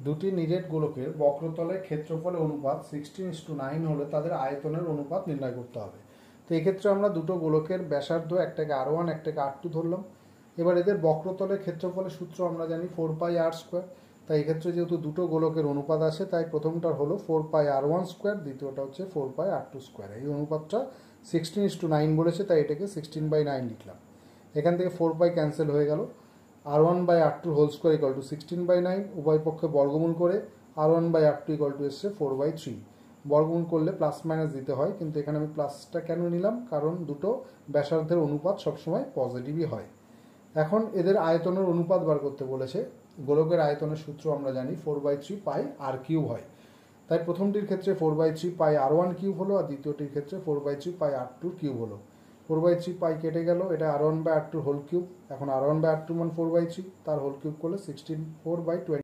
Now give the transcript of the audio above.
দুটি নিরেট গোলকের বক্রতলের ক্ষেত্রফলের অনুপাত 16:9 হলে তাদের আয়তনের অনুপাত নির্ণয় করতে হবে। তো এক্ষেত্রে আমরা দুটো গোলকের ব্যাসার্ধ, একটাকে R1 একটাকে R2 ধরলাম। এবার এদের বক্রতলের ক্ষেত্রফলের সূত্র আমরা জানি 4πr²। তাই এক্ষেত্রে যেহেতু দুটো গোলকের অনুপাত আছে, তাই প্রথমটার হলো 4πr1², দ্বিতীয়টা হচ্ছে 4πr2²। এই অনুপাতটা 16:9 বলেছে, তাই এটাকে 16/9 লিখলাম। এখান থেকে 4π ক্যান্সেল হয়ে গেল। R1/R2² = 16/9, উভয় পক্ষে বর্গমূল করে R1/R2 এসছে 4/3। বর্গমূল করলে প্লাস মাইনাস দিতে হয়, কিন্তু এখানে আমি প্লাসটা কেন নিলাম, কারণ দুটো ব্যাসার্ধের অনুপাত সবসময় পজিটিভই হয়। এখন এদের আয়তনের অনুপাত বার করতে বলেছে। গোলকের আয়তনের সূত্র আমরা জানি 4/3πr³ হয়। তাই প্রথমটির ক্ষেত্রে 4/3πr1³ হলো, আর দ্বিতীয়টির ক্ষেত্রে 4/3πr2³ হলো। 4/3π কেটে গেল, এটা R1/R2 হোল কিউব। এখন R1/R2 মান 4/3, তার হোল কিউব করলে 64/20।